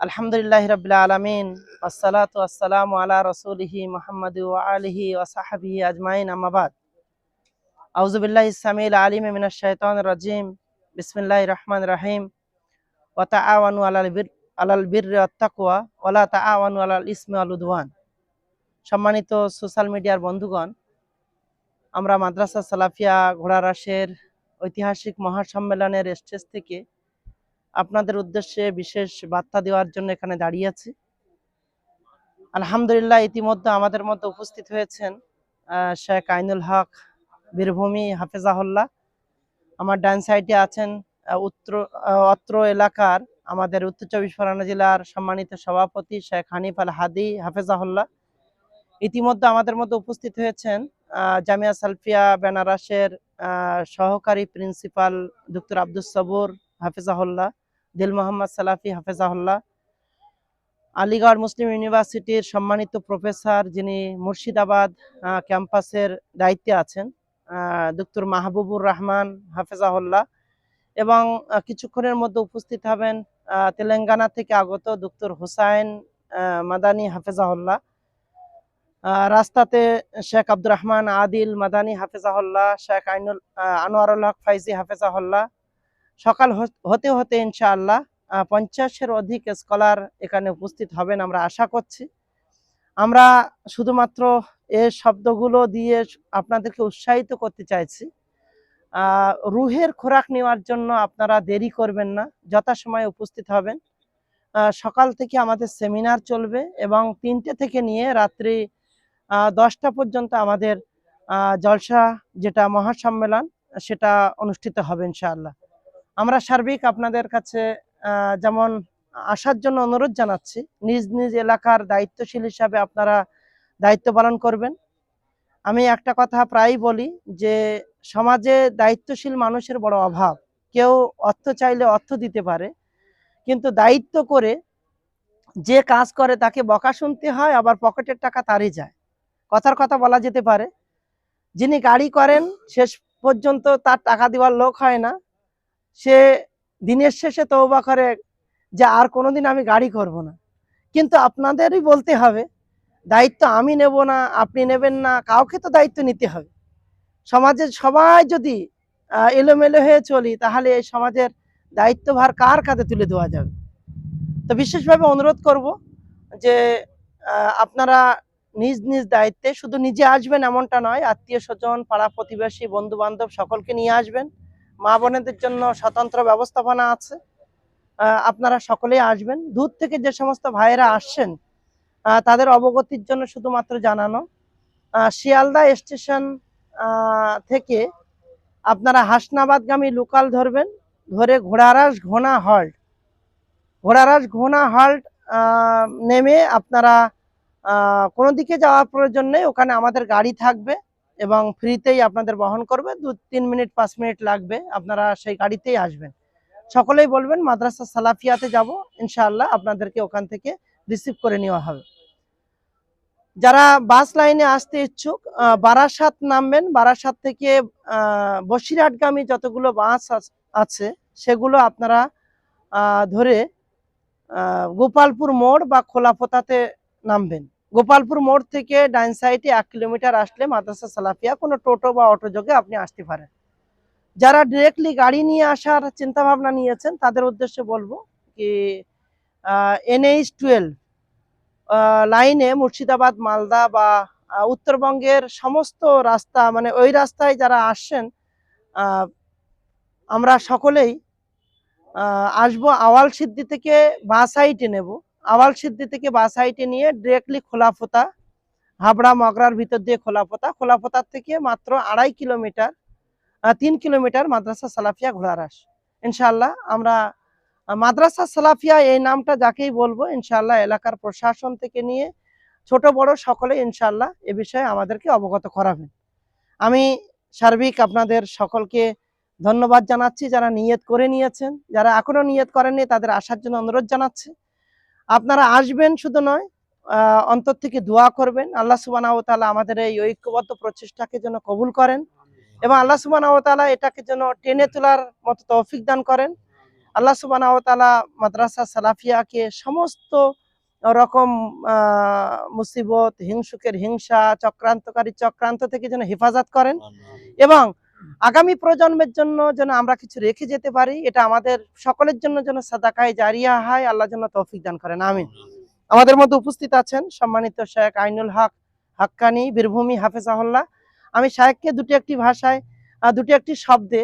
আলহামদুলিল্লাহি রাব্বিল আলামিন ওয়াসসালাতু ওয়াসসালামু আলা রাসূলিহি মুহাম্মাদি ওয়া আলিহি ওয়া সাহবিহি আজমাইন আম্মা বাদ। আউযু বিল্লাহিস সামিল আলিম মিনাশ শাইতানির রাজিম। বিসমিল্লাহির রহমানির রহিম। ওয়া তাআওয়ানু আলাল বিররি ওয়াত তাকওয়া ওয়া লা তাআওয়ানু আলাল ইসমি ওয়াল উদওয়ান। সম্মানিত সোশ্যাল মিডিয়ার বন্ধুগণ, আমরা মাদ্রাসা সালাফিয়া ঘোড়ারাশের ঐতিহাসিক মহাসম্মেলনের স্টেজ থেকে আপনাদের উদ্দেশ্যে বিশেষ বার্তা দেওয়ার জন্য এখানে দাঁড়িয়ে আছি। আলহামদুলিল্লাহ, ইতিমধ্যে আমাদের মধ্যে উপস্থিত হয়েছেন শেখ আইনুল হক বীরভূমি হাফেজাহুল্লাহ। আমার ডান সাইডে আছেন অত্র এলাকার আমাদের উত্তর চব্বিশ পরগনা জেলার সম্মানিত সভাপতি শেখ হানিফ আল হাদি হাফেজাহুল্লাহ। ইতিমধ্যে আমাদের মধ্যে উপস্থিত হয়েছেন জামিয়া সালফিয়া বেনারসের সহকারী প্রিন্সিপাল ডক্টর আব্দুস সবুর হাফেজাহুল্লাহ, দিল মোহাম্মদ সালাফি হাফেজাহুল্লাহ, আলিগড় মুসলিম ইউনিভার্সিটির সম্মানিত প্রফেসর যিনি মুর্শিদাবাদ ক্যাম্পাসের দায়িত্বে আছেন ডক্টর মাহবুবুর রহমান হাফেজাহুল্লাহ, এবং কিছুক্ষণের মধ্যে উপস্থিত হবেন তেলেঙ্গানা থেকে আগত ডক্টর হুসাইন মাদানী হাফেজাহুল্লাহ। রাস্তাতে শেখ আব্দুর রহমান আদিল মাদানী হাফেজাহুল্লাহ, শেখ আনোয়ারুল হক ফাইজি হাফেজাহুল্লাহ। সকাল হতে হতে ইনশাআল্লাহ 50-এর অধিক স্কলার এখানে উপস্থিত হবেন আমরা আশা করছি। আমরা শুধুমাত্র এই শব্দগুলো দিয়ে আপনাদেরকে উৎসাহিত করতে চাইছি। রুহের খোরাক নেওয়ার জন্য আপনারা দেরি করবেন না, যথাসময়ে উপস্থিত হবেন। সকাল থেকে আমাদের সেমিনার চলবে এবং 3টে থেকে নিয়ে রাত্রি 10টা পর্যন্ত আমাদের জলসা যেটা মহাসম্মেলন সেটা অনুষ্ঠিত হবে ইনশাআল্লাহ। আমরা সার্বিক আপনাদের কাছে যেমন আসার জন্য অনুরোধ জানাচ্ছি, নিজ নিজ এলাকার দায়িত্বশীল হিসাবে আপনারা দায়িত্ব পালন করবেন। আমি একটা কথা প্রায়ই বলি যে সমাজে দায়িত্বশীল মানুষের বড় অভাব। কেউ অর্থ চাইলে অর্থ দিতে পারে, কিন্তু দায়িত্ব করে যে কাজ করে তাকে বকা শুনতে হয়, আবার পকেটের টাকা তারই যায়। কথার কথা বলা যেতে পারে, যিনি গাড়ি করেন শেষ পর্যন্ত তার টাকা দেওয়ার লোক হয় না, সে দিনের শেষে তওবা করে যে আর কোনোদিন আমি গাড়ি করব না। কিন্তু আপনাদেরই বলতে হবে, দায়িত্ব আমি নেব না, আপনি নেবেন না, কাউকে তো দায়িত্ব নিতে হবে। সমাজের সবাই যদি এলোমেলো হয়ে চলি, তাহলে এই সমাজের দায়িত্বভার কার কাঁধে তুলে দেওয়া যাবে? তো বিশেষভাবে অনুরোধ করব যে আপনারা নিজ নিজ দায়িত্বে, শুধু নিজে আসবেন এমনটা নয়, আত্মীয় স্বজন, পাড়া প্রতিবেশী, বন্ধু বান্ধব সকলকে নিয়ে আসবেন। মা বোনেদের জন্য স্বতন্ত্র ব্যবস্থাপনা আছে, আপনারা সকলেই আসবেন। দূর থেকে যে সমস্ত ভাইয়েরা আসছেন তাদের অবগতির জন্য শুধুমাত্র জানানো, শিয়ালদা স্টেশন থেকে আপনারা হাসনাবাদগামী লোকাল ধরবেন, ধরে ঘোড়ারাশ ঘোড়া হল্ট নেমে আপনারা কোনো দিকে যাওয়ার প্রয়োজন নেই, ওখানে আমাদের গাড়ি থাকবে এবং ফ্রিতেই আপনাদের বহন করবে। 2-3 মিনিট 5 মিনিট লাগবে, আপনারা সেই গাড়িতেই আসবেন। সকলেই বলবেন মাদ্রাসা সালাফিয়াতে যাব, ইনশাআল্লাহ আপনাদেরকে ওখান থেকে রিসিভ করে নেওয়া হবে। যারা বাস লাইনে আসতে ইচ্ছুক, বারাসাত নামবেন। বারাসাত থেকে বসিরহাটগামী যতগুলো বাস আছে সেগুলো আপনারা ধরে গোপালপুর মোড় বা খোলাপোতাতে নামবেন। গোপালপুর মোড় থেকে ডাইন সাইডে 1 কিলোমিটার আসলে মাদ্রাসা সালাফিয়া, কোনো টোটো বা অটো যোগে আপনি আসতে পারেন। যারা ডিরেক্টলি গাড়ি নিয়ে আসার চিন্তা ভাবনা নিয়েছেন তাদের উদ্দেশ্যে বলবো কি NH-12 লাইনে মুর্শিদাবাদ, মালদা বা উত্তরবঙ্গের সমস্ত রাস্তা, মানে ওই রাস্তায় যারা আসছেন, আমরা সকলেই আসবো। আওয়াল সিদ্ধি থেকে বাঁ সাইডে নেব, আওয়াল সিদ্ধি থেকে বাঁ সাইডে নিয়ে ডিরেক্টলি খোলাপোতা, হাবড়া মগরার ভিতর দিয়ে খোলাপোতার থেকে মাত্র 2.5 কিলোমিটার 3 কিলোমিটার মাদ্রাসা সালাফিয়া ঘোড়ারাশ। ইনশাআল্লাহ আমরা মাদ্রাসা সালাফিয়া এই নামটা যাকেই বলবো, ইনশাআল্লাহ এলাকার প্রশাসন থেকে নিয়ে ছোট বড় সকলে ইনশাআল্লাহ এ বিষয়ে আমাদেরকে অবগত করাবেন। আমি সার্বিক আপনাদের সকলকে ধন্যবাদ জানাচ্ছি, যারা নিয়ত করে নিয়েছেন। যারা এখনো নিয়ত করেননি তাদের আসার জন্য অনুরোধ জানাচ্ছি। আপনারা আসবেন শুধু নয়, অন্তর থেকে দোয়া করবেন, আল্লাহ সুবহানাহু ওয়া তাআলা আমাদের এই ঐক্যবদ্ধ প্রচেষ্টাকে যেন কবুল করেন এবং আল্লাহ সুবহানাহু ওয়া তাআলা এটাকে যেন টেনে তোলার মতো তৌফিক দান করেন। আল্লাহ সুবহানাহু ওয়া তাআলা মাদ্রাসা সালাফিয়াকে সমস্ত রকম মুসিবত, হিংসুকের হিংসা, চক্রান্তকারী চক্রান্ত থেকে যেন হেফাজত করেন এবং আগামী প্রজন্মের জন্য যেন আমরা কিছু রেখে যেতে পারি, এটা আমাদের সকলের জন্য যেন সাদাকায়ে জারিয়া হয়, আল্লাহ যেন তৌফিক দান করেন, আমিন। আমাদের মধ্যে উপস্থিত আছেন সম্মানিত শেখ আইনুল হক হাক্কানি বীরভূমি হাফেজাহুল্লাহ। আমি শেখকে দুটি একটি ভাষায় দুটি একটি শব্দে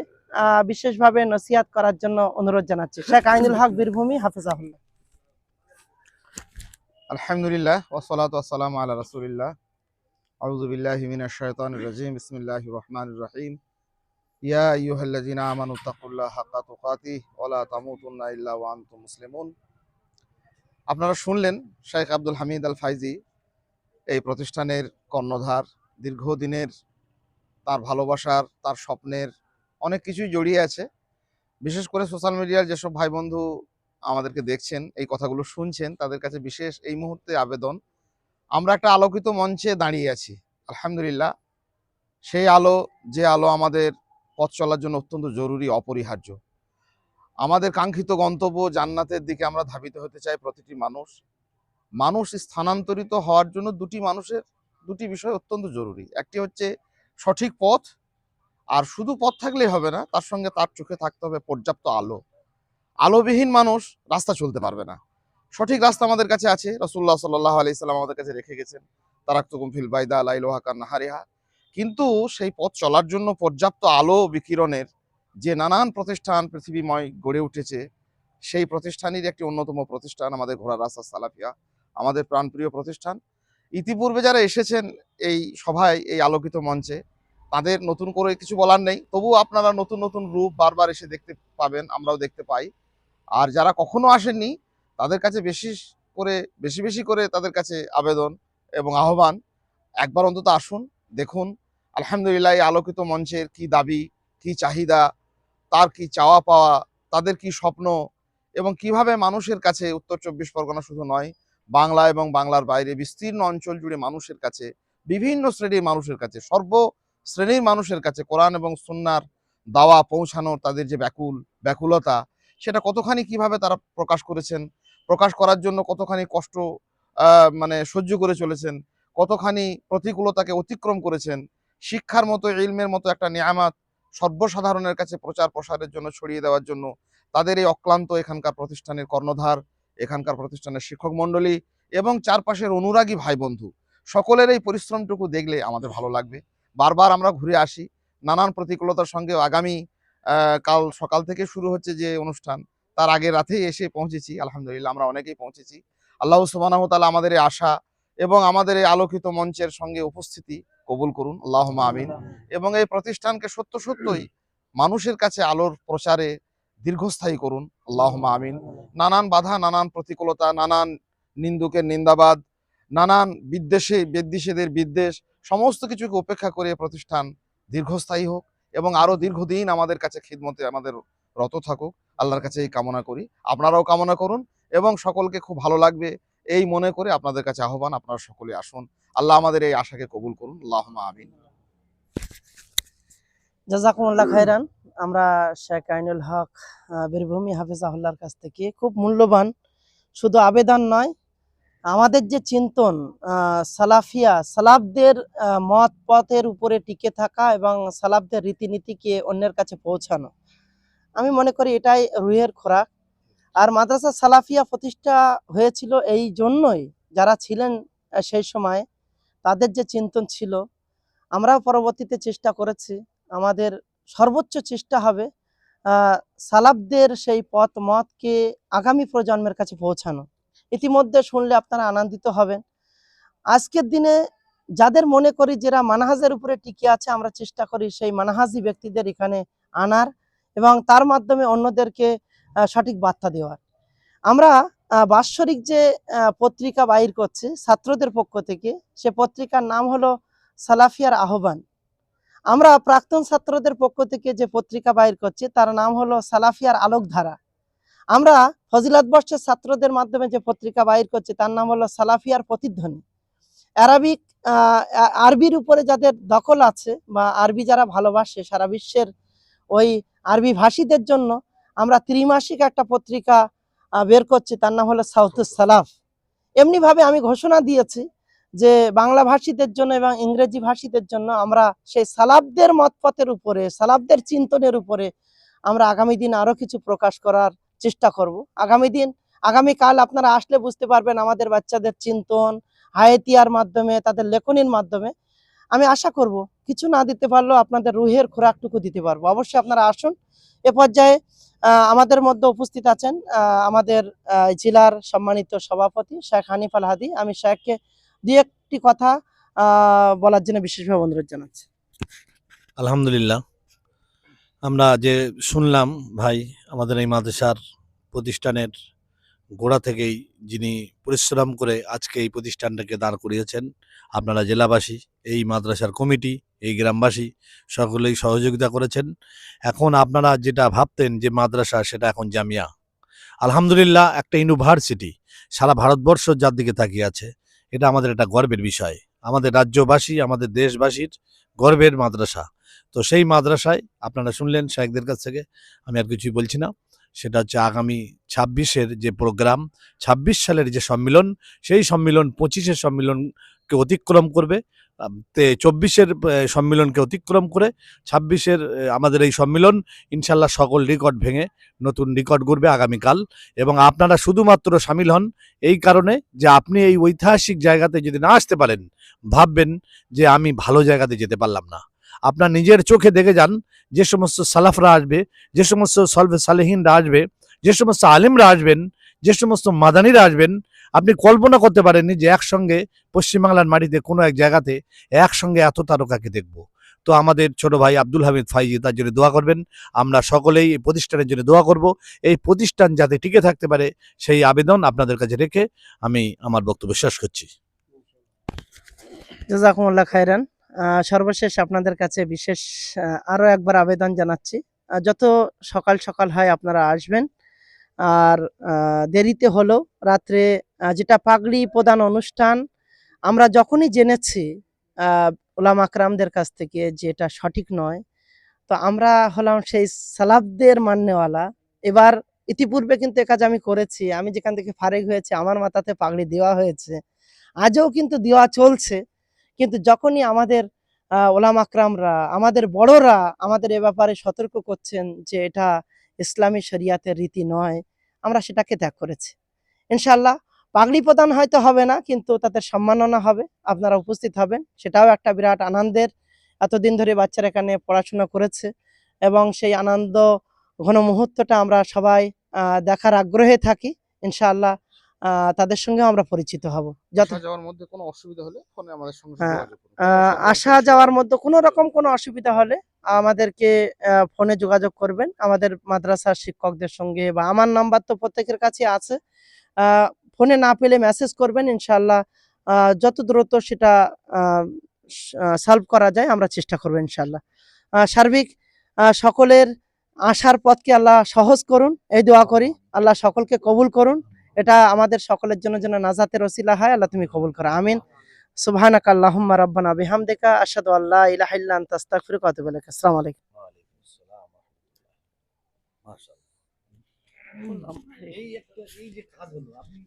বিশেষভাবে নসিহত করার জন্য অনুরোধ জানাচ্ছি। শেখ আইনুল হক বীরভূমি হাফেজাহুল্লাহ। আলহামদুলিল্লাহ ওয়াসসালাতু ওয়াসসালামু আলা রাসূলিল্লাহ। আউযু বিল্লাহি মিনাশ শাইতানির রাজীম। বিসমিল্লাহির রহমানির রহিম। ইয়া আইয়ুহাল্লাযীনা আমানু তাকুল্লাহা হাক্কা তুকাতিহি ওয়া লা তামুতুন্না ইল্লা ওয়া আনতুম মুসলিমুন। আপনারা শুনলেন শেখ আব্দুল হামিদ আল ফাইজি, এই প্রতিষ্ঠানের কর্ণধার। দীর্ঘদিনের তার ভালোবাসার, তার স্বপ্নের অনেক কিছুই জড়িয়ে আছে। বিশেষ করে সোশ্যাল মিডিয়ার যেসব ভাই বন্ধু আমাদেরকে দেখছেন, এই কথাগুলো শুনছেন, তাদের কাছে বিশেষ এই মুহূর্তে আবেদন, আমরা একটা আলোকিত মঞ্চে দাঁড়িয়ে আছি। আলহামদুলিল্লাহ, সেই আলো, যে আলো আমাদের পথ চলার জন্য অত্যন্ত জরুরি, অপরিহার্য। আমাদের কাঙ্ক্ষিত গন্তব্য জান্নাতের দিকে আমরা ধাবিত হতে চাই। প্রতিটি মানুষ স্থানান্তরিত হওয়ার জন্য দুটি বিষয় অত্যন্ত জরুরি। একটি হচ্ছে সঠিক পথ, আর শুধু পথ থাকলেই হবে না, তার সঙ্গে তার চোখে থাকতে হবে পর্যাপ্ত আলো। আলোবিহীন মানুষ রাস্তা চলতে পারবে না। সঠিক রাস্তা আমাদের কাছে আছে, রাসূলুল্লাহ সাল্লাল্লাহু আলাইহি সাল্লাম আমাদের কাছে রেখে গেছেন, তারাকতুকুম ফিল বাইদা লাইলুহা কান্নাহারিহা। কিন্তু সেই পথ চলার জন্য পর্যাপ্ত আলো বিকিরণের যে নানান প্রতিষ্ঠান পৃথিবীময় গড়ে উঠেছে, সেই প্রতিষ্ঠানেরই একটি অন্যতম প্রতিষ্ঠান আমাদের ঘোড়ার রাস্তা সালাফিয়া, আমাদের প্রাণপ্রিয় প্রতিষ্ঠান। ইতিপূর্বে যারা এসেছেন এই সভায়, এই আলোকিত মঞ্চে, তাদের নতুন করে কিছু বলার নেই। তবুও আপনারা নতুন নতুন রূপ বারবার এসে দেখতে পাবেন, আমরাও দেখতে পাই। আর যারা কখনো আসেননি, তাদের কাছে বেশি বেশি করে তাদের কাছে আবেদন এবং আহ্বান, একবার অন্তত আসুন, দেখুন আলহামদুলিল্লাহ এই আলোকিত মঞ্চের কি দাবি, কি চাহিদা, তার কি চাওয়া পাওয়া, তাদের কি স্বপ্ন, এবং কিভাবে মানুষের কাছে উত্তর 24 পরগনা শুধু নয়, বাংলা এবং বাংলার বাইরে বিস্তীর্ণ অঞ্চল জুড়ে মানুষের কাছে, বিভিন্ন শ্রেণীর মানুষের কাছে, সর্ব শ্রেণীর মানুষের কাছে কোরআন এবং সুন্নাহর দাওয়া পৌঁছানোর তাদের যে ব্যাকুলতা, সেটা কতখানি কিভাবে তারা প্রকাশ করেছেন, প্রকাশ করার জন্য কতখানি কষ্ট সহ্য করে চলেছেন, কতখানি প্রতিকূলতাকে অতিক্রম করেছেন। শিক্ষার মতো, ইলমের মতো একটা নিয়ামত সর্বসাধারণের কাছে প্রচার প্রসারের জন্য, ছড়িয়ে দেওয়ার জন্য তাদের এই অক্লান্ত এখানকার প্রতিষ্ঠানের কর্ণধার, এখানকার প্রতিষ্ঠানের শিক্ষক মণ্ডলী এবং চারপাশের অনুরাগী ভাই বন্ধু, সকলের এই পরিশ্রমটুকু দেখলে আমাদের ভালো লাগবে। বারবার আমরা ঘুরে আসি নানান প্রতিকূলতার সঙ্গে। আগামী কাল সকাল থেকে শুরু হচ্ছে যে অনুষ্ঠান, তার আগের রাতেই এসে পৌঁছেছি। আলহামদুলিল্লাহ, আমরা অনেকেই পৌঁছেছি। আল্লাহ সুবহানাহু ওয়া তাআলা আমাদের এই আশা এবং আমাদের এই আলোকিত মঞ্চের সঙ্গে উপস্থিতি কবুল করুন, আল্লাহুম্মা আমিন। এবং এই প্রতিষ্ঠানকে সত্যই মানুষের কাছে আলোর প্রচারে দীর্ঘস্থায়ী করুন, আল্লাহুম্মা আমিন। নানান বাধা, নানান প্রতিকূলতা, নানান নিন্দুকের নিন্দাবাদ, নানান বিদ্বেষীদের বিদ্বেষ, সমস্ত কিছুকে উপেক্ষা করে প্রতিষ্ঠান দীর্ঘস্থায়ী হোক এবং আরো দীর্ঘদিন আমাদের কাছে খিদমতে আমাদের রত থাকুক, আল্লাহর কাছে এই কামনা করি। আপনারাও কামনা করুন এবং সকলকে খুব ভালো লাগবে এই মনে করে আপনাদের কাছে আহ্বান, আপনারা সকলে আসুন। আল্লাহ আমাদের এই আশাকে কবুল করুন, আল্লাহুম্মা আমিন। জাযাকুমুল্লাহ খাইরান। আমরা শেখ আইনুল হক বীরভূমি হাফেজাহুল্লাহর কাছ থেকে খুব মূল্যবান শুধু আবেদন নয়, আমাদের যে চিন্তন, সালাফিয়া, সালাফদের মত পথের উপরে টিকে থাকা এবং সালাফদের রীতিনীতিকে অন্যের কাছে পৌঁছানো, আমি মনে করি এটাই রুহের খোরাক। আর মাদ্রাসা সালাফিয়া প্রতিষ্ঠা হয়েছিল এই জন্যই, যারা ছিলেন সেই সময় তাদের যে চিন্তন ছিল, আমরাও পরবর্তীতে চেষ্টা করেছি, আমাদের সর্বোচ্চ চেষ্টা হবে সালাফদের সেই পথ মতকে আগামী প্রজন্মের কাছে পৌঁছানো। ইতিমধ্যে শুনলে আপনারা আনন্দিত হবেন। আজকের দিনে যাদের মনে করি যারা মানহাজের উপরে টিকে আছে, আমরা চেষ্টা করি সেই মানহাজি ব্যক্তিদের এখানে আনার এবং তার মাধ্যমে অন্যদেরকে সঠিক বার্তা দেওয়ার। আমরা বাৎসরিক যে পত্রিকা বাইর করছি ছাত্রদের পক্ষ থেকে, সে পত্রিকার নাম হলো সালাফিয়ার আহ্বান। আমরা প্রাক্তন ছাত্রদের পক্ষ থেকে যে পত্রিকা বাইর করছি তার নাম হলো সালাফিয়ার আলোকধারা। আমরা ফজিলাত বর্ষের ছাত্রদের মাধ্যমে যে পত্রিকা বাইর করছি তার নাম হলো সালাফিয়ার প্রতিধ্বনি। আরবির উপরে যাদের দখল আছে বা আরবি যারা ভালোবাসে, সারা বিশ্বের ওই আরবি ভাষীদের জন্য আমরা ত্রিমাসিক একটা পত্রিকা বের করছি, তার নাম হলো সাউথুস সালাফ। এমনিভাবে আমি ঘোষণা দিয়েছি যে বাংলা ভাষীদের জন্য এবং ইংরেজি ভাষীদের জন্য আমরা সেই সালাফদের মতপথের উপরে, সালাফদের চিন্তনের উপরে আমরা আগামী দিন আরো কিছু প্রকাশ করার চেষ্টা করব। আগামীকাল আপনারা আসলে বুঝতে পারবেন আমাদের বাচ্চাদের চিন্তন হায়াতিয়ার মাধ্যমে, তাদের লেখনীর মাধ্যমে। আমি আশা করব কিছু না দিতে পারলেও আপনাদের রুহের খোরাকটুকু দিতে পারবো। অবশ্যই আপনারা আসুন। এ পর্যায়ে আমাদের মধ্যে উপস্থিত আছেন আমাদের জেলার সম্মানিত সভাপতি শেখ হানিফ আল হাদি। আমি শেখকে দুই একটি কথা বলার জন্য বিশেষভাবে অনুরোধ জানাচ্ছি। আলহামদুলিল্লাহ, আমরা যে শুনলাম ভাই, আমাদের এই মাদ্রাসার প্রতিষ্ঠানের গোড়া থেকেই যিনি পরিশ্রম করে আজকে এই প্রতিষ্ঠানটাকে দাঁড় করিয়েছেন, আপনারা জেলাবাসী, এই মাদ্রাসার কমিটি, এই গ্রামবাসী সকলেই সহযোগিতা করেছেন। এখন আপনারা যেটা ভাবতেন যে মাদ্রাসা, সেটা এখন জামিয়া। আলহামদুলিল্লাহ, একটা ইউনিভার্সিটি সারা ভারতবর্ষ যার দিকে তাকিয়ে আছে, এটা আমাদের একটা গর্বের বিষয়। আমাদের রাজ্যবাসী, আমাদের দেশবাসীর গর্বের মাদ্রাসা। তো সেই মাদ্রাসায় আপনারা শুনলেন শায়েখদের কাছ থেকে, আমি আর কিছুই বলছি না। সেটা হচ্ছে আগামী 26-এর যে প্রোগ্রাম, 26 সালের যে সম্মিলন, সেই সম্মিলন 25-এর সম্মিলনকে অতিক্রম করবে, 24-এর সম্মিলনকে অতিক্রম করে 26-এর আমাদের এই সম্মিলন ইনশাল্লাহ সকল রেকর্ড ভেঙে নতুন রেকর্ড গড়বে আগামীকাল। এবং আপনারা শুধুমাত্র সামিল হন এই কারণে যে আপনি এই ঐতিহাসিক জায়গাতে যদি না আসতে পারেন, ভাববেন যে আমি ভালো জায়গাতে যেতে পারলাম না। আপনার নিজের চোখে দেখে যান, যে সমস্ত সালাফরা আসবে, যে সমস্ত সলফে সালেহিনরা আসবে, যে সমস্ত আলেমরা আসবেন, যে সমস্ত মাদানিরা আসবেন, আপনি কল্পনা করতে পারেননি যে একসঙ্গে পশ্চিমবাংলার মাটিতে কোনো এক জায়গাতে একসঙ্গে এত তারকাকে দেখব। তো আমাদের ছোট ভাই আব্দুল হামিদ ফাইজি, তার জন্য দোয়া করবেন। আমরা সকলেই এই প্রতিষ্ঠানের জন্য দোয়া করব। এই প্রতিষ্ঠান যাতে টিকে থাকতে পারে, সেই আবেদন আপনাদের কাছে রেখে আমি আমার বক্তব্য শেষ করছি। জাযাকুমুল্লাহ খাইরান। সর্বশেষ আপনাদের কাছে বিশেষ আরো একবার আবেদন জানাচ্ছি, যত সকাল সকাল হয় আপনারা আসবেন। আর দেরিতে হলেও রাত্রে যেটা পাগড়ি প্রদান অনুষ্ঠান, আমরা যখনই জেনেছি ওলামা আকরামদের কাছ থেকে যে এটা সঠিক নয়, তো আমরা হলাম সেই সালাফদের মান্যওয়ালা। এবার ইতিপূর্বে কিন্তু এ কাজ আমি করেছি, আমি যেখান থেকে ফারেক হয়েছি আমার মাথাতে পাগড়ি দেওয়া হয়েছে, আজও কিন্তু দেওয়া চলছে। কিন্তু যখনই আমাদের ওলামা আকরামরা, আমাদের বড়রা আমাদের এ ব্যাপারে সতর্ক করছেন যে এটা ইসলামী শরিয়াতের রীতি নয়, আমরা সেটাকে ত্যাগ করেছি। ইনশাআল্লাহ পাগড়ি প্রদান হয়তো হবে না, কিন্তু তাদের সম্মাননা হবে, আপনারা উপস্থিত হবেন, সেটাও একটা বিরাট আনন্দের। এতদিন ধরে বাচ্চারা এখানে পড়াশোনা করেছে এবং সেই আনন্দ ঘন মুহূর্তটা আমরা সবাই দেখার আগ্রহে থাকি। ইনশাআল্লাহ তাদের সঙ্গে আমরা পরিচিত হব। আসা যাওয়ার মধ্যে কোনো অসুবিধা হলে ফোনে আমাদের সঙ্গে হ্যাঁ, যোগাযোগ করুন। আসা যাওয়ার মধ্যে কোনো রকম কোনো অসুবিধা হলে আমাদেরকে ফোনে যোগাযোগ করবেন আমাদের মাদ্রাসার শিক্ষকদের সঙ্গে, বা আমার নাম্বার তো প্রত্যেকের কাছে আছে। ফোনে না পেলে মেসেজ করবেন, ইনশাআল্লাহ যত দ্রুত সেটা সলভ করা যায় আমরা চেষ্টা করব ইনশাআল্লাহ। সার্বিক সকলের আশার পথকে আল্লাহ সহজ করুন, এই দোয়া করি। আল্লাহ সকলকে কবুল করুন, এটা আমাদের সকলের জন্য যেন নাজাতের ওসিলা হয়। আল্লাহ তুমি কবুল করো, আমিন। সুবহানাকা আল্লাহুম্মা রাব্বানা বিহামদিকা আশহাদু আল্লা ইলাহা ইল্লা আনতা আস্তাগফিরুকা ওয়া আতুবু ইলাইক। আসসালামু আলাইকুম। মাশাআল্লাহ। এই যে কাজ হলো, আপনি